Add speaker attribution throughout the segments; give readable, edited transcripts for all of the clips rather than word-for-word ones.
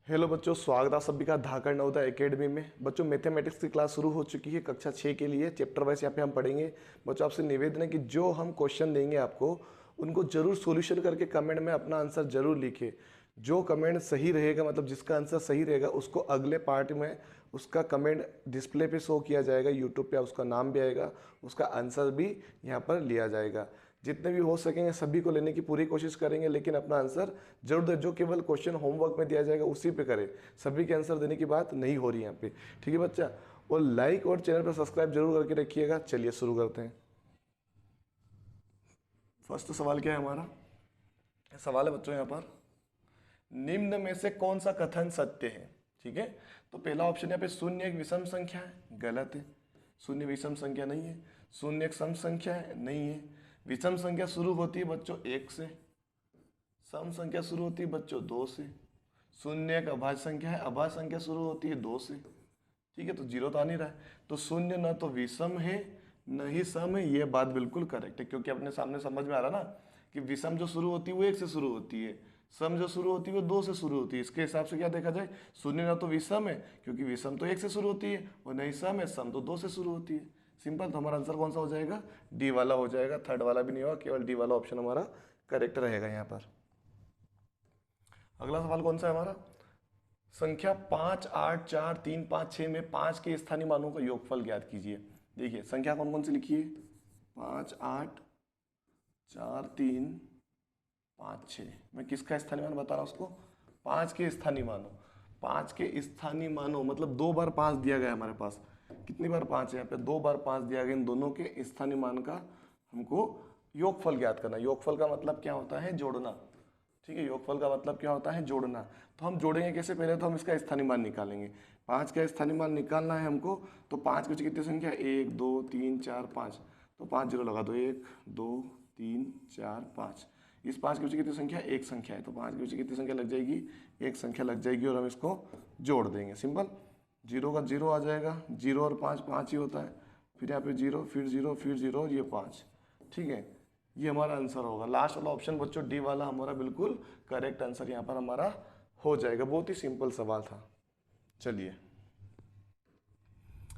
Speaker 1: Hello बच्चों, स्वागत है सभी का धाकड़ नवोदय एकेडमी में। बच्चों मैथमेटिक्स की क्लास शुरू हो चुकी है कक्षा 6 के लिए। चैप्टर वाइज यहाँ पे हम पढ़ेंगे। बच्चों आपसे निवेदन है कि जो हम क्वेश्चन देंगे आपको उनको जरूर सॉल्यूशन करके कमेंट में अपना आंसर जरूर लिखें। जो कमेंट सही रहेगा, मतलब जिसका आंसर सही रहेगा, उसको अगले पार्ट में उसका कमेंट डिस्प्ले पे शो किया जाएगा, यूट्यूब पे उसका नाम भी आएगा, उसका आंसर भी यहाँ पर लिया जाएगा। जितने भी हो सकेंगे सभी को लेने की पूरी कोशिश करेंगे, लेकिन अपना आंसर जरूर दे। जो केवल क्वेश्चन होमवर्क में दिया जाएगा उसी पे करें, सभी के आंसर देने की बात नहीं हो रही यहाँ पे। ठीक है बच्चा, और लाइक और चैनल पर सब्सक्राइब जरूर करके रखिएगा। चलिए शुरू करते हैं। फर्स्ट सवाल क्या है हमारा? सवाल है बच्चों यहाँ पर, निम्न में से कौन सा कथन सत्य है? ठीक है, तो पहला ऑप्शन यहाँ पे शून्य एक विषम संख्या है, गलत है। शून्य विषम संख्या नहीं है। शून्य एक सम संख्या है, नहीं है। विषम संख्या शुरू होती है बच्चों एक से, सम संख्या शुरू होती है बच्चों दो से। शून्य एक अभाज्य संख्या है, अभाज्य संख्या शुरू होती है दो से। ठीक है, तो जीरो तो आ नहीं रहा है, तो शून्य न तो विषम है न ही सम है। ये बात बिल्कुल करेक्ट है, क्योंकि अपने सामने समझ में आ रहा ना कि विषम जो शुरू होती है वो एक से शुरू होती है, सम जो शुरू होती है वो दो से शुरू होती है। इसके हिसाब से क्या देखा जाए, शून्य ना तो विषम है क्योंकि विषम तो एक से शुरू होती है, और नहीं सम है, सम तो दो से शुरू होती है। सिंपल। तो हमारा आंसर कौन सा हो जाएगा? डी वाला हो जाएगा, थर्ड वाला भी नहीं होगा, केवल डी वाला ऑप्शन हमारा करेक्ट रहेगा यहाँ पर। अगला सवाल कौन सा है हमारा? संख्या 5, 8, 4, 3, 5, 6 में 5 के स्थानीय मानों का योगफल ज्ञात कीजिए। देखिए संख्या कौन कौन सी लिखी है? 5, 8, 4, 3, 5, 6। मैं किसका स्थानीय मान बता रहा हूँ उसको? 5 के स्थानीय मानों। 5 के स्थानीय मानों मतलब 2 बार 5 दिया गया हमारे पास। कितनी बार 5 है यहाँ पे? 2 बार 5 दिया गया। इन दोनों के स्थानीय मान का हमको योगफल ज्ञात करना। योगफल का मतलब क्या होता है? जोड़ना। ठीक है, योगफल का मतलब क्या होता है? जोड़ना। तो हम जोड़ेंगे कैसे? पहले तो हम इसका स्थानीय मान निकालेंगे। 5 का स्थानीय मान निकालना है हमको, तो 5 के बच्चे कितनी संख्या है? 1, 2, 3, 4, 5। तो 5 जीरो लगा दो, 1, 2, 3, 4, 5। इस 5 के बच्चे कितनी संख्या? एक संख्या है, तो 5 के बच्चे कितनी संख्या लग जाएगी? एक संख्या लग जाएगी, और हम इसको जोड़ देंगे। सिंपल। जीरो का जीरो आ जाएगा, जीरो और 5 5 ही होता है। फिर यहाँ पे जीरो, फिर जीरो, फिर जीरो, ये 5। ठीक है, ये हमारा आंसर होगा। लास्ट वाला ऑप्शन बच्चों डी वाला हमारा बिल्कुल करेक्ट आंसर यहाँ पर हमारा हो जाएगा। बहुत ही सिंपल सवाल था। चलिए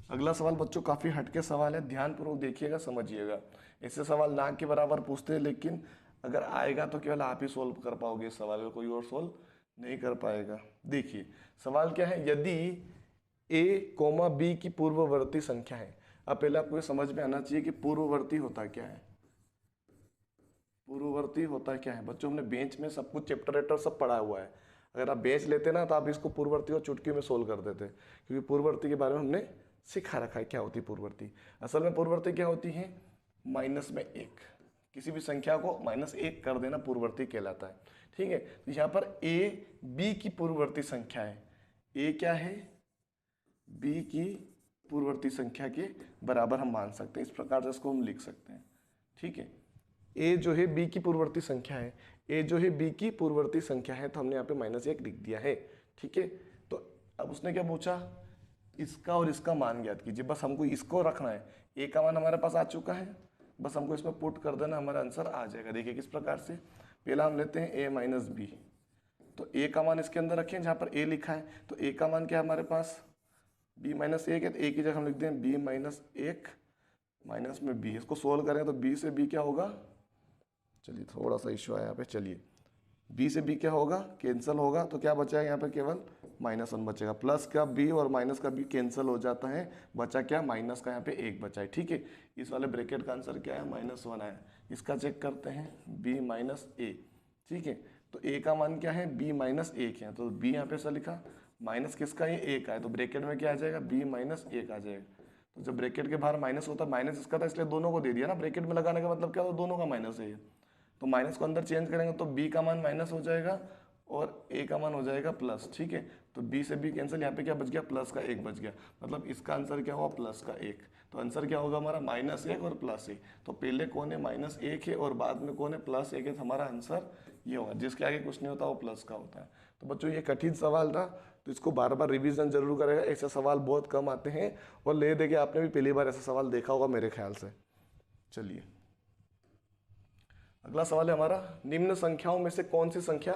Speaker 1: अगला सवाल बच्चों काफी हटके सवाल है, ध्यानपूर्वक देखिएगा, समझिएगा। ऐसे सवाल ना के बराबर पूछते हैं, लेकिन अगर आएगा तो केवल आप ही सोल्व कर पाओगे इस सवाल को, कोई और सोल्व नहीं कर पाएगा। देखिए सवाल क्या है, यदि ए कोमा बी की पूर्ववर्ती संख्या है। अब पहले आपको ये समझ में आना चाहिए कि पूर्ववर्ती होता क्या है। पूर्ववर्ती होता क्या है बच्चों? हमने बेंच में सब कुछ चैप्टर वेप्टर सब पढ़ा हुआ है। अगर आप बेंच लेते ना तो आप इसको पूर्ववर्ती को चुटकी में सोल्व कर देते, क्योंकि पूर्ववर्ती के बारे में हमने सिखा रखा है क्या होती पूर्ववर्ती। असल में पूर्ववर्ती क्या होती है? माइनस में एक, किसी भी संख्या को -1 कर देना पूर्ववर्ती कहलाता है। ठीक है, तो यहाँ पर ए बी की पूर्ववर्ती संख्या है। ए क्या है? बी की पूर्ववर्ती संख्या के बराबर हम मान सकते हैं। इस प्रकार से इसको हम लिख सकते हैं। ठीक है, ए जो है बी की पूर्ववर्ती संख्या है। ए जो है बी की पूर्ववर्ती संख्या है, तो हमने यहाँ पे -1 लिख दिया है। ठीक है, तो अब उसने क्या पूछा? इसका और इसका मान ज्ञात कीजिए। बस हमको इसको रखना है। ए का मान हमारे पास आ चुका है, बस हमको इसमें पुट कर देना, हमारा आंसर आ जाएगा। देखिए किस प्रकार से। पहला हम लेते हैं ए माइनस बी, तो ए का मान इसके अंदर रखें जहाँ पर ए लिखा है। तो ए का मान क्या है हमारे पास? b-1 है, तो ए की जगह हम लिखते हैं b-1 माइनस में b। इसको सोल्व करें तो b से b क्या होगा? चलिए थोड़ा सा इश्यू आया यहाँ पे। चलिए b से b क्या होगा? कैंसिल होगा, तो क्या बचा है यहाँ पे? केवल -1 बचेगा। प्लस का b और माइनस का b कैंसिल हो जाता है, बचा क्या? माइनस का यहाँ पे 1 बचा है। ठीक है, इस वाले ब्रैकेट का आंसर क्या है? -1 आया। इसका चेक करते हैं, b-a। ठीक है, तो a का मान क्या है? b-1 है, तो b यहाँ पे ऐसा लिखा। माइनस किसका? ये a का है, तो ब्रैकेट में क्या आ जाएगा? b-1 आ जाएगा। तो जब ब्रैकेट के बाहर माइनस होता है, माइनस इसका था इसलिए दोनों को दे दिया ना। ब्रैकेट में लगाने का मतलब क्या होता है? दोनों का माइनस है ये। तो माइनस को अंदर चेंज करेंगे तो b का मान माइनस हो जाएगा और a का मान हो जाएगा प्लस। ठीक है, तो b से b कैंसिल, यहाँ पे क्या बच गया? प्लस का 1 बच गया। मतलब इसका आंसर क्या हुआ? प्लस का 1। तो आंसर क्या होगा हमारा? -1 और +1। तो पहले कौन है? -1 है, और बाद में कौन है? +1 है। तो हमारा आंसर ये होगा। जिसके आगे कुछ नहीं होता वो प्लस का होता है। तो बच्चों ये कठिन सवाल था, तो इसको बार बार रिविजन जरूर करेगा। ऐसे सवाल बहुत कम आते हैं, और ले दे के आपने भी पहली बार ऐसा सवाल देखा होगा मेरे ख्याल से। चलिए अगला सवाल है हमारा, निम्न संख्याओं में से कौन सी संख्या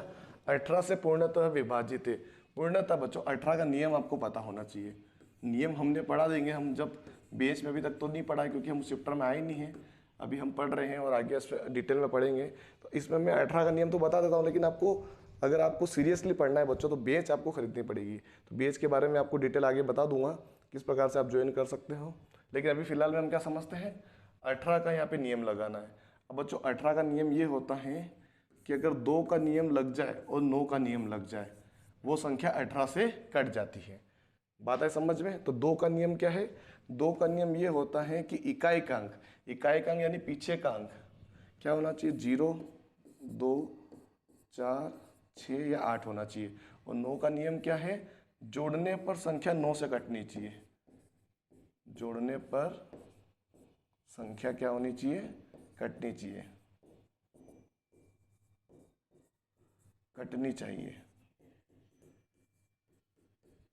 Speaker 1: 18 से पूर्णतः विभाजित है? पूर्णतः बच्चों 18 का नियम आपको पता होना चाहिए। नियम हमने पढ़ा देंगे, हम जब बेंच में अभी तक तो नहीं पढ़ा है क्योंकि हम उस चैप्टर में आए नहीं हैं, अभी हम पढ़ रहे हैं और आगे इस पर डिटेल में पढ़ेंगे। तो इसमें मैं 18 का नियम तो बता देता हूँ, लेकिन आपको अगर आपको सीरियसली पढ़ना है बच्चों तो बेंच आपको खरीदनी पड़ेगी। तो बेंच के बारे में आपको डिटेल आगे बता दूंगा किस प्रकार से आप ज्वाइन कर सकते हो, लेकिन अभी फिलहाल में हम क्या समझते हैं, 18 का यहाँ पे नियम लगाना है। अब बच्चों 18 का नियम ये होता है कि अगर 2 का नियम लग जाए और 9 का नियम लग जाए, वो संख्या 18 से कट जाती है। बात है समझ में? तो 2 का नियम क्या है? 2 का नियम ये होता है कि इकाई का अंक यानी पीछे का अंक क्या होना चाहिए, 0, 2, 4, 6 या 8 होना चाहिए। और 9 का नियम क्या है, जोड़ने पर संख्या 9 से कटनी चाहिए। जोड़ने पर संख्या क्या होनी चाहिए, कटनी चाहिए, कटनी चाहिए।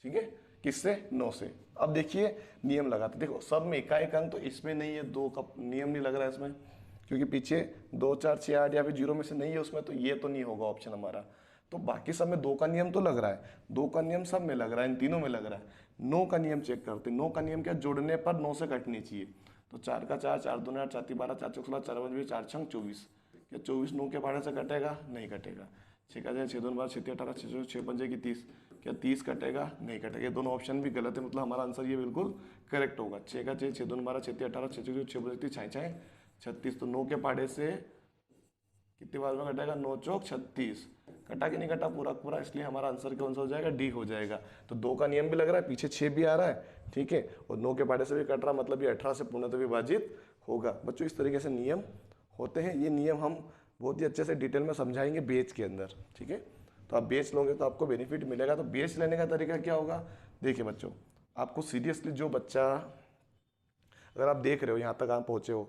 Speaker 1: ठीक है, किससे? 9 से। अब देखिए नियम लगाते, देखो सब में इकाई का अंक तो इसमें नहीं है, 2 का नियम नहीं लग रहा है इसमें, क्योंकि पीछे 2, 4, 6, 8 या फिर 0 में से नहीं है उसमें, तो ये तो नहीं होगा ऑप्शन हमारा। तो बाकी सब में 2 का नियम तो लग रहा है, 2 का नियम सब में लग रहा है, इन तीनों में लग रहा है। 9 का नियम चेक करते हैं। 9 का नियम क्या, जोड़ने पर 9 से कटनी चाहिए। तो 4 का 4, 4 दूनी 8, 4 तीन 12, 4 चौक 16, 4 पंजे 4 छंग 24। क्या 24 9 के पहाड़े से कटेगा? नहीं कटेगा। 6 का 6 2 12, 6 18, 6 पंजे की 30। क्या 30 कटेगा? नहीं कटेगा। ये दोनों ऑप्शन भी गलत है, मतलब हमारा आंसर ये बिल्कुल करेक्ट होगा। 6 का 6, 6 2 12, 6 18, 6 6 6 36। तो 9 के पहाड़े से कितनी बार में कटेगा? 9 चौक 36। कटा कि नहीं कटा? पूरा पूरा, इसलिए हमारा आंसर कौन सा हो जाएगा? डी हो जाएगा। तो 2 का नियम भी लग रहा है, पीछे 6 भी आ रहा है, ठीक है, और 9 के पहाड़े से भी कट रहा, मतलब ये 18 से पूर्णतः विभाजित होगा। बच्चों इस तरीके से नियम होते हैं। ये नियम हम बहुत ही अच्छे से डिटेल में समझाएंगे बेच के अंदर, ठीक है। तो आप बेच लोगे तो आपको बेनिफिट मिलेगा। तो बेच लेने का तरीका क्या होगा? देखिए बच्चों, आपको सीरियसली जो बच्चा, अगर आप देख रहे हो यहाँ तक आप पहुँचे हो,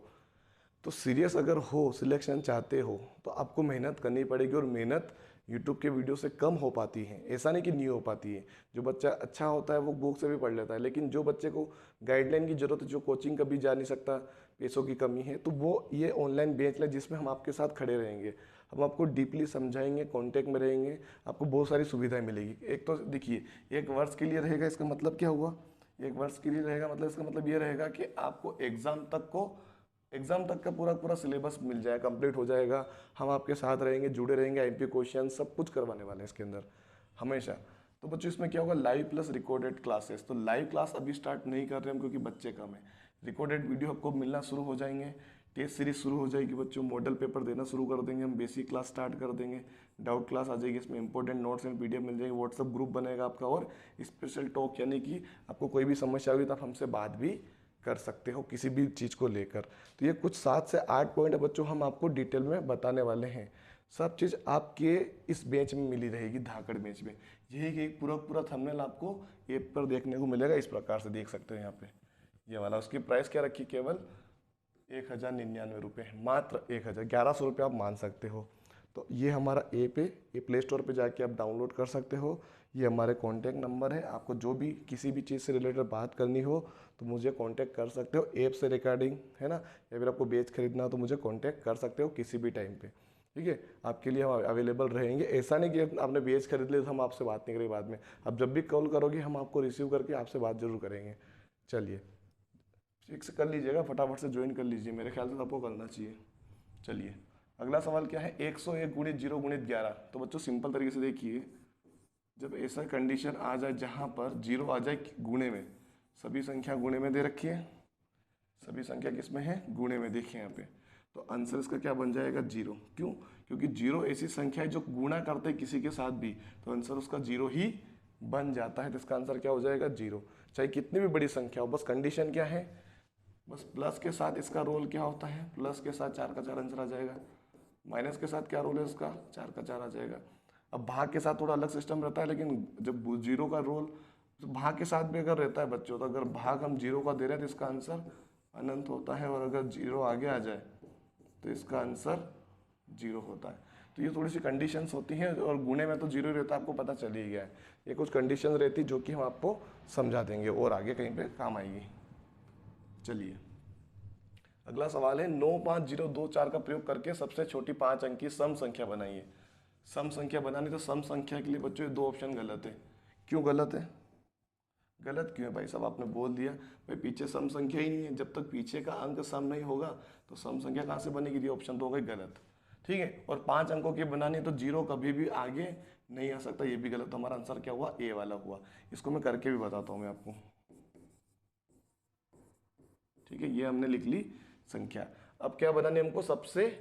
Speaker 1: तो सीरियस अगर हो, सिलेक्शन चाहते हो, तो आपको मेहनत करनी पड़ेगी। और मेहनत यूट्यूब के वीडियो से कम हो पाती है, ऐसा नहीं कि नहीं हो पाती है। जो बच्चा अच्छा होता है वो बुक से भी पढ़ लेता है, लेकिन जो बच्चे को गाइडलाइन की जरूरत है, जो कोचिंग कभी जा नहीं सकता, पैसों की कमी है, तो वो ये ऑनलाइन बेच ले, जिसमें हम आपके साथ खड़े रहेंगे, हम आपको डीपली समझाएंगे, कॉन्टेक्ट में रहेंगे, आपको बहुत सारी सुविधाएं मिलेगी। एक तो देखिए, 1 वर्ष के लिए रहेगा, इसका मतलब क्या हुआ? 1 वर्ष के लिए रहेगा मतलब इसका मतलब ये रहेगा कि आपको एग्जाम तक का पूरा पूरा सिलेबस मिल जाएगा, कंप्लीट हो जाएगा। हम आपके साथ रहेंगे, जुड़े रहेंगे, आईएमपी क्वेश्चन सब कुछ करवाने वाले हैं इसके अंदर हमेशा। तो बच्चों इसमें क्या होगा, लाइव प्लस रिकॉर्डेड क्लासेस। तो लाइव क्लास अभी स्टार्ट नहीं कर रहे हम क्योंकि बच्चे कम है। रिकॉर्डेड वीडियो आपको मिलना शुरू हो जाएंगे, टेस्ट सीरीज शुरू हो जाएगी बच्चों, मॉडल पेपर देना शुरू कर देंगे हम, बेसिक क्लास स्टार्ट कर देंगे, डाउट क्लास आ जाएगी, इसमें इंपॉर्टेंट नोट्स एंड पीडीएफ मिल जाएगी, व्हाट्सअप ग्रुप बनेगा आपका, और स्पेशल टॉक, यानी कि आपको कोई भी समस्या हुई तो आप हमसे बात भी कर सकते हो किसी भी चीज़ को लेकर। तो ये कुछ 7 से 8 पॉइंट है बच्चों, हम आपको डिटेल में बताने वाले हैं। सब चीज़ आपके इस बेंच में मिली रहेगी, धाकड़ बेंच में। यही एक पूरा पूरा थंबनेल आपको ऐप पर देखने को मिलेगा, इस प्रकार से देख सकते हो यहाँ पे ये वाला। उसकी प्राइस क्या रखी? केवल 1099 रुपये, मात्र 1000, 1100 रुपये आप मान सकते हो। तो ये हमारा ऐप है, ये प्ले स्टोर पे जाके आप डाउनलोड कर सकते हो। ये हमारे कॉन्टैक्ट नंबर है, आपको जो भी किसी भी चीज़ से रिलेटेड बात करनी हो तो मुझे कांटेक्ट कर सकते हो। ऐप से रिगार्डिंग है ना, या फिर आपको बेच खरीदना हो तो मुझे कांटेक्ट कर सकते हो किसी भी टाइम पे, ठीक है। आपके लिए हम अवेलेबल रहेंगे। ऐसा नहीं कि आपने बेच खरीद लिया तो हम आपसे बात नहीं करेंगे बाद में। आप जब भी कॉल करोगे हम आपको रिसीव करके आपसे बात जरूर करेंगे। चलिए फिक्स कर लीजिएगा, फटाफट से ज्वाइन कर लीजिए, मेरे ख्याल से आपको करना चाहिए। चलिए अगला सवाल क्या है, 101 गुणित 0 गुणित 11। तो बच्चों सिंपल तरीके से देखिए, जब ऐसा कंडीशन आ जाए जहाँ पर 0 आ जाए गुणे में, सभी संख्या गुणे में दे रखी है, सभी संख्या किस में है? गुणे में। देखिए यहाँ पे, तो आंसर इसका क्या बन जाएगा? 0। क्यों? क्योंकि 0 ऐसी संख्या है जो गुणा करते हैं किसी के साथ भी, तो आंसर उसका 0 ही बन जाता है। तो इसका आंसर क्या हो जाएगा? 0। चाहे कितनी भी बड़ी संख्या हो, बस कंडीशन क्या है, बस प्लस के साथ इसका रोल क्या होता है? प्लस के साथ 4 का 4 आंसर आ जाएगा। माइनस के साथ क्या रोल है इसका? 4 का 4 आ जाएगा। अब भाग के साथ थोड़ा अलग सिस्टम रहता है, लेकिन जब 0 का रोल तो भाग के साथ भी अगर रहता है बच्चों, तो अगर भाग हम 0 का दे रहे हैं तो इसका आंसर अनंत होता है, और अगर 0 आगे आ जाए तो इसका आंसर 0 होता है। तो ये थोड़ी सी कंडीशंस होती हैं, और गुणे में तो 0 रहता है, आपको पता चल ही गया है। ये कुछ कंडीशन रहती जो कि हम आपको समझा देंगे और आगे कहीं पे काम आएगी। चलिए अगला सवाल है, 95024 का प्रयोग करके सबसे छोटी 5 अंक की सम संख्या बनाइए। सम संख्या बनानी, तो सम संख्या के लिए बच्चों ये 2 ऑप्शन गलत है। क्यों गलत है? गलत क्यों है भाई साहब? आपने बोल दिया भाई पीछे सम संख्या ही नहीं है, जब तक पीछे का अंक सम नहीं होगा तो सम संख्या कहाँ से बनेगी? ये ऑप्शन तो हो गई गलत। ठीक है, और 5 अंकों की बनानी है तो जीरो कभी भी आगे नहीं आ सकता, ये भी गलत। तो हमारा आंसर क्या हुआ? ए वाला हुआ। इसको मैं करके भी बताता हूँ मैं आपको। ठीक है, ये हमने लिख ली संख्या। अब क्या बनानी है हमको? सबसे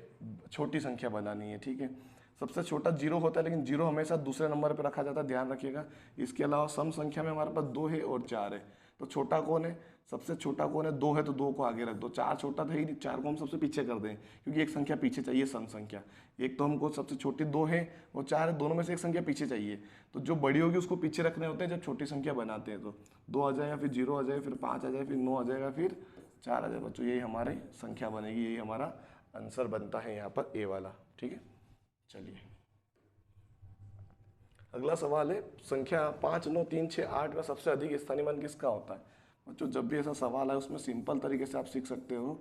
Speaker 1: छोटी संख्या बनानी है। ठीक है, सबसे छोटा जीरो होता है, लेकिन जीरो हमेशा दूसरे नंबर पे रखा जाता है, ध्यान रखिएगा। इसके अलावा सम संख्या में हमारे पास 2 है और 4 है, तो छोटा कौन है? सबसे छोटा कौन है? 2 है तो 2 को आगे रख दो। 4 छोटा था ही नहीं, 4 को हम सबसे पीछे कर दें, क्योंकि एक संख्या पीछे चाहिए सम संख्या। एक तो हमको सबसे छोटी 2 है और 4 है, दोनों में से एक संख्या पीछे चाहिए, तो जो बड़ी होगी उसको पीछे रखने होते हैं जब छोटी संख्या बनाते हैं। तो 2 आ जाएगा, फिर 0 आ जाएगा, फिर 5 आ जाएगा, फिर 9 आ जाएगा, फिर 4 आ जाएगा। बच्चों यही हमारी संख्या बनेगी, यही हमारा आंसर बनता है यहाँ पर ए वाला। ठीक है, चलिए अगला सवाल है, संख्या 5, 9, 3, 6, 8 में सबसे अधिक स्थानीय मान किसका होता है? बच्चों जब भी ऐसा सवाल है उसमें सिंपल तरीके से आप सीख सकते हो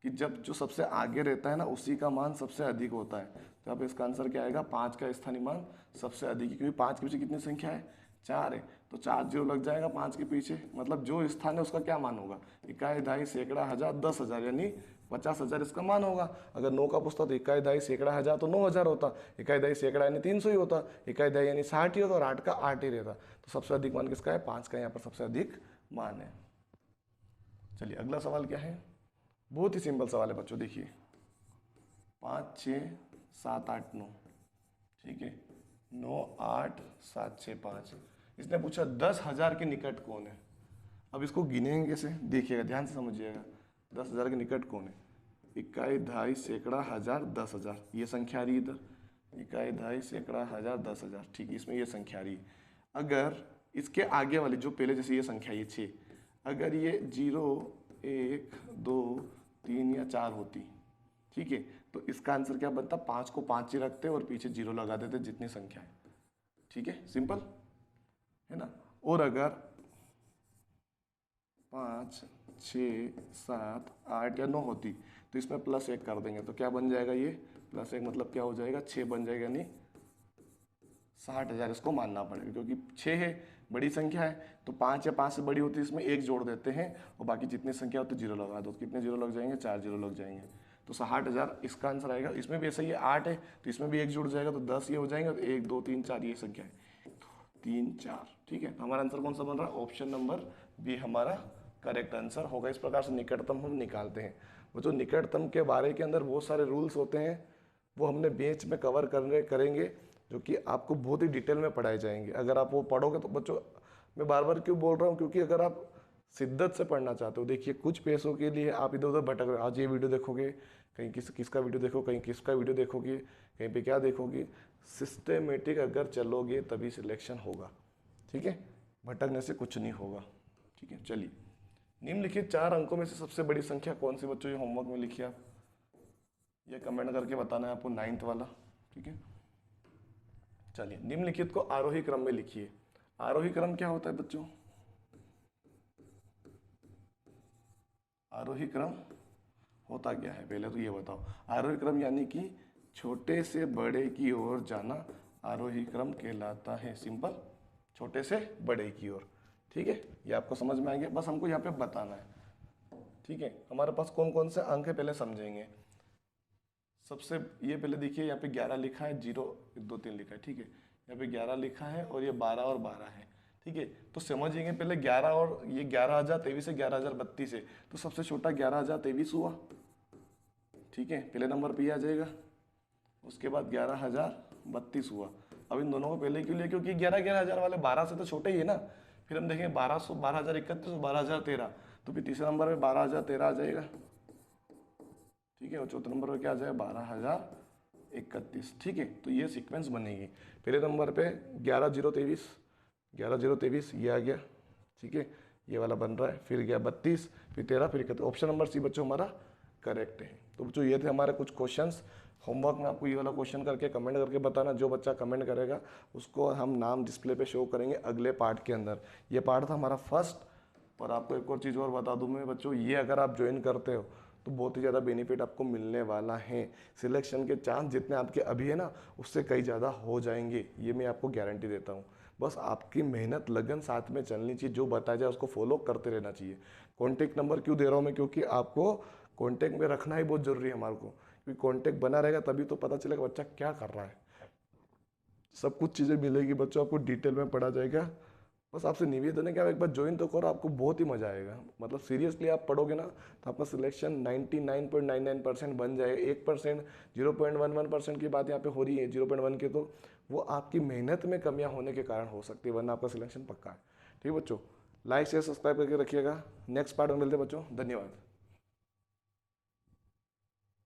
Speaker 1: कि जब जो सबसे आगे रहता है ना उसी का मान सबसे अधिक होता है। तो अब इसका आंसर क्या आएगा? 5 का स्थानीय मान सबसे अधिक है, क्योंकि 5 के पीछे कितनी संख्या है? 4 है, तो 4 जीरो लग जाएगा 5 के पीछे, मतलब जो स्थान है उसका क्या मान होगा? इकाई, दहाई, सैकड़ा, हजार, 10,000, यानी 50,000 इसका मान होगा। अगर 9 का पूछता तो इकाई, दहाई, सैकड़ा, हजार तो 9,000 होता, इकाई, दहाई, सैकड़ा यानी 300 ही होता, इकाई, दहाई यानी 60 ही होता, और 8 का 8 ही रहता। तो सबसे अधिक मान किसका है? 5 का यहाँ पर सबसे अधिक मान है। चलिए अगला सवाल क्या है? बहुत ही सिंपल सवाल है बच्चों, देखिए 5, 6, 7, 8, 9। ठीक है, 9, 8, 7, 6, 5। इसने पूछा 10,000 के निकट कौन है? अब इसको गिनेंगे कैसे? देखिएगा, ध्यान से समझिएगा। 10,000 के निकट कौन है? इकाई, दहाई, सैकड़ा, हजार, 10,000, ये संख्या आ रही है इधर। इकाई, दहाई, सैकड़ा, हजार, 10,000। ठीक है, इसमें ये संख्या आ रही है। अगर इसके आगे वाली जो पहले जैसे ये संख्या ये 6, अगर ये 0, 1, 2, 3 या 4 होती, ठीक है, तो इसका आंसर क्या बनता? 5 को 5 ही रखते और पीछे 0 लगा देते जितनी संख्या है। ठीक है, सिंपल है ना। और अगर 5, 6, 7, 8 या 9 होती तो इसमें +1 कर देंगे, तो क्या बन जाएगा? ये +1 मतलब क्या हो जाएगा? 6 बन जाएगा, यानी 60,000 इसको मानना पड़ेगा, क्योंकि 6 है, बड़ी संख्या है, तो 5 या 5 से बड़ी होती है इसमें 1 जोड़ देते हैं और बाकी जितनी संख्या होती है 0 लगा दो। कितने 0 लग जाएंगे? 4 0 लग जाएंगे, तो 60,000 इसका आंसर आएगा। इसमें भी ऐसा ही है, 8 है तो इसमें भी 1 जुड़ जाएगा, तो 10 ये हो जाएंगे, तो 1, 2, 3, 4 ये संख्या है, 3, 4। ठीक है, तो हमारा आंसर कौन सा बन रहा है? ऑप्शन नंबर बी हमारा करेक्ट आंसर होगा। इस प्रकार से निकटतम हम निकालते हैं। वो जो निकटतम के बारे के अंदर बहुत सारे रूल्स होते हैं, वो हमने बेंच में कवर करेंगे, जो कि आपको बहुत ही डिटेल में पढ़ाए जाएंगे। अगर आप वो पढ़ोगे तो बच्चों, मैं बार बार क्यों बोल रहा हूँ, क्योंकि अगर आप शिद्दत से पढ़ना चाहते हो, देखिए कुछ पैसों के लिए आप इधर उधर भटक रहे हो। आज ये वीडियो देखोगे, कहीं किसका वीडियो देखो, कहीं किसका वीडियो देखोगे, कहीं पे क्या देखोगे। सिस्टमेटिक अगर चलोगे तभी सिलेक्शन होगा। ठीक है, भटकने से कुछ नहीं होगा। ठीक है, चलिए निम्नलिखित 4 अंकों में से सबसे बड़ी संख्या कौन सी? बच्चों ये होमवर्क में लिखिए आप, ये कमेंट करके बताना है आपको, 9th वाला। ठीक है, चलिए निम्नलिखित को आरोही क्रम में लिखिए। आरोही क्रम क्या होता है बच्चों? आरोही क्रम होता क्या है पहले तो ये बताओ। आरोही क्रम यानी कि छोटे से बड़े की ओर जाना आरोही क्रम कहलाता है। सिंपल, छोटे से बड़े की ओर। ठीक है, ये आपको समझ में आएंगे, बस हमको यहाँ पे बताना है। ठीक है, हमारे पास कौन कौन से अंक है पहले समझेंगे। सबसे ये पहले देखिए, यहाँ पे 11 लिखा है, 0, 1, 2, 3 लिखा है। ठीक है, यहाँ पे 11 लिखा है और ये 12 और 12 है। ठीक है, तो समझिएंगे पहले 11 और ये 11,023 है, 11,032 है, तो सबसे छोटा 11,023 हुआ। ठीक है, पहले नंबर पे आ जाएगा। उसके बाद 11,032 हुआ। अब इन दोनों को पहले क्यों लिया? क्योंकि 11,000 वाले 12 से तो छोटे ही है ना। फिर हम देखेंगे 12,031, 12,013, तो फिर तीसरे नंबर पे 12,013 आ जाएगा। ठीक है, और चौथे नंबर पे क्या आ जाएगा? 12,031। ठीक है, तो ये सीक्वेंस बनेगी। पहले नंबर पे 11,023, 11,023 ये आ गया। ठीक है, ये वाला बन रहा है, फिर गया 32, फिर 13, फिर 31। ऑप्शन नंबर सी बच्चों हमारा करेक्ट है। तो बच्चों ये थे हमारे कुछ क्वेश्चंस। होमवर्क में आपको ये वाला क्वेश्चन करके कमेंट करके बताना। जो बच्चा कमेंट करेगा उसको हम नाम डिस्प्ले पे शो करेंगे अगले पार्ट के अंदर। ये पार्ट था हमारा फर्स्ट। और आपको एक और चीज़ और बता दूं मैं बच्चों, ये अगर आप ज्वाइन करते हो तो बहुत ही ज़्यादा बेनिफिट आपको मिलने वाला है। सिलेक्शन के चांस जितने आपके अभी है ना, उससे कई ज़्यादा हो जाएंगे, ये मैं आपको गारंटी देता हूँ। बस आपकी मेहनत लगन साथ में चलनी चाहिए, जो बताया जाए उसको फॉलो करते रहना चाहिए। कॉन्टैक्ट नंबर क्यों दे रहा हूँ मैं, क्योंकि आपको कॉन्टैक्ट में रखना ही बहुत ज़रूरी है हमारे को, क्योंकि कॉन्टैक्ट बना रहेगा तभी तो पता चलेगा बच्चा क्या कर रहा है। सब कुछ चीज़ें मिलेगी बच्चों, आपको डिटेल में पढ़ा जाएगा। बस आपसे निवेदन है कि आप एक बार ज्वाइन तो करो, आपको बहुत ही मजा आएगा। मतलब सीरियसली आप पढ़ोगे ना तो आपका सिलेक्शन 99.99% बन जाएगा। 1%, 0.11% की बात यहाँ पे हो रही है, 0.1 की, तो वो आपकी मेहनत में कमियां होने के कारण हो सकती है, वरना आपका सिलेक्शन पक्का है। ठीक है बच्चों, लाइक शेयर सब्सक्राइब करके रखिएगा। नेक्स्ट पार्ट में मिलते हैं बच्चों, धन्यवाद।